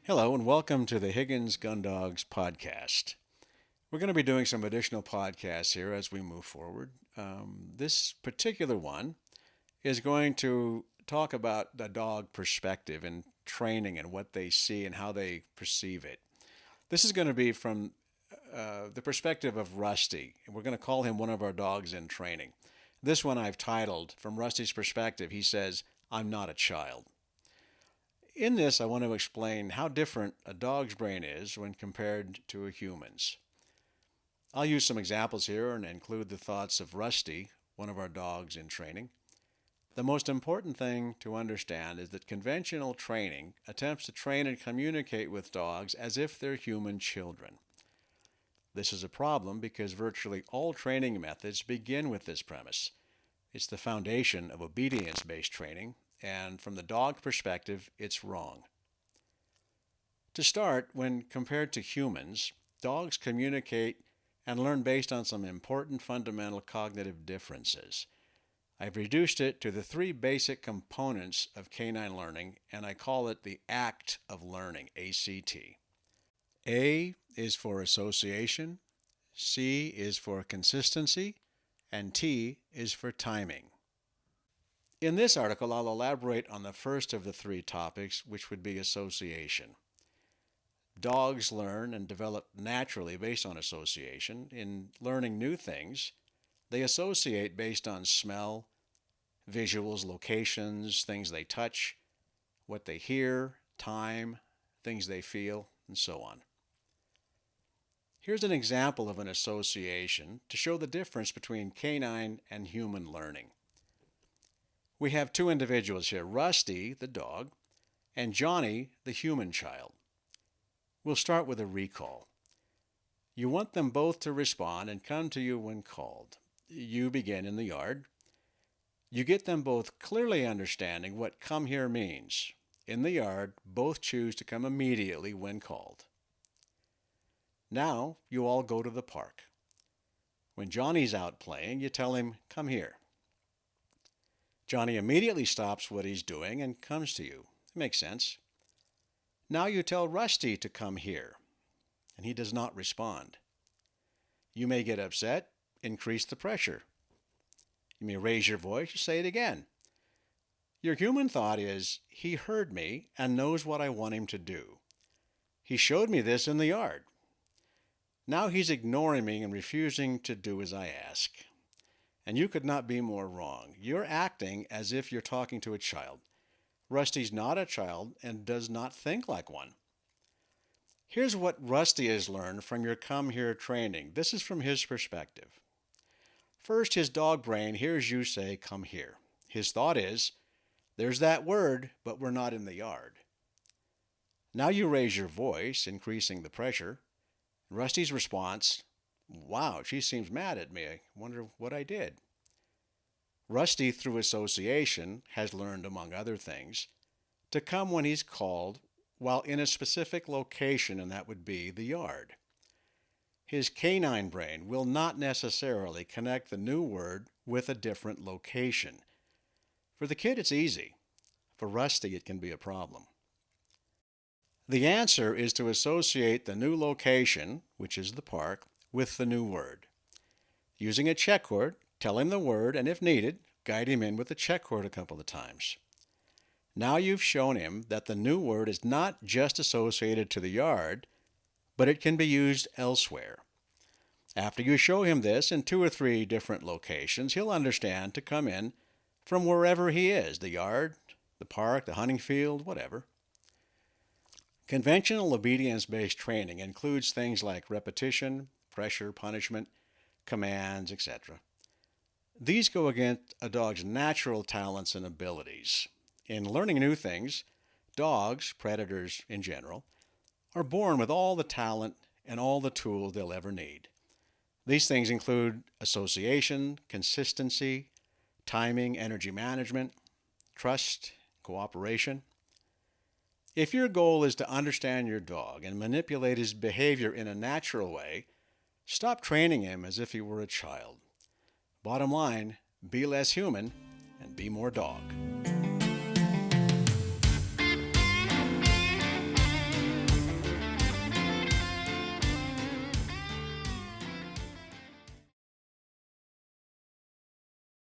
Hello, and welcome to the Higgins Gundogs podcast. We're going to be doing some additional podcasts here as we move forward. This particular one is going to talk about the dog perspective and training and what they see and how they perceive it. This is going to be from the perspective of Rusty, and we're going to call him one of our dogs in training. This one I've titled, From Rusty's Perspective, he says, I'm not a child. In this, I want to explain how different a dog's brain is when compared to a human's. I'll use some examples here and include the thoughts of Rusty, one of our dogs in training. The most important thing to understand is that conventional training attempts to train and communicate with dogs as if they're human children. This is a problem because virtually all training methods begin with this premise. It's the foundation of obedience-based training, and from the dog perspective, it's wrong. To start, when compared to humans, dogs communicate and learn based on some important fundamental cognitive differences. I've reduced it to the three basic components of canine learning, and I call it the act of learning, ACT. A is for association, C is for consistency, and T is for timing. In this article, I'll elaborate on the first of the three topics, which would be association. Dogs learn and develop naturally based on association. In learning new things, they associate based on smell, visuals, locations, things they touch, what they hear, time, things they feel, and so on. Here's an example of an association to show the difference between canine and human learning. We have two individuals here, Rusty, the dog, and Johnny, the human child. We'll start with a recall. You want them both to respond and come to you when called. You begin in the yard. You get them both clearly understanding what come here means. In the yard, both choose to come immediately when called. Now, you all go to the park. When Johnny's out playing, you tell him, come here. Johnny immediately stops what he's doing and comes to you. It makes sense. Now you tell Rusty to come here, and he does not respond. You may get upset, increase the pressure. You may raise your voice, say it again. Your human thought is, he heard me and knows what I want him to do. He showed me this in the yard. Now he's ignoring me and refusing to do as I ask. And you could not be more wrong. You're acting as if you're talking to a child. Rusty's not a child and does not think like one. Here's what Rusty has learned from your come here training. This is from his perspective. First, his dog brain hears you say, come here. His thought is, there's that word, but we're not in the yard. Now you raise your voice, increasing the pressure. Rusty's response, wow, she seems mad at me. I wonder what I did. Rusty, through association, has learned, among other things, to come when he's called while in a specific location, and that would be the yard. His canine brain will not necessarily connect the new word with a different location. For the kid, it's easy. For Rusty, it can be a problem. The answer is to associate the new location, which is the park, with the new word. Using a check cord, tell him the word, and if needed, guide him in with the check cord a couple of times. Now you've shown him that the new word is not just associated to the yard, but it can be used elsewhere. After you show him this in 2 or 3 different locations, he'll understand to come in from wherever he is, the yard, the park, the hunting field, whatever. Conventional obedience-based training includes things like repetition, pressure, punishment, commands, etc. These go against a dog's natural talents and abilities. In learning new things, dogs, predators in general, are born with all the talent and all the tools they'll ever need. These things include association, consistency, timing, energy management, trust, cooperation. If your goal is to understand your dog and manipulate his behavior in a natural way, stop training him as if he were a child. Bottom line, be less human and be more dog.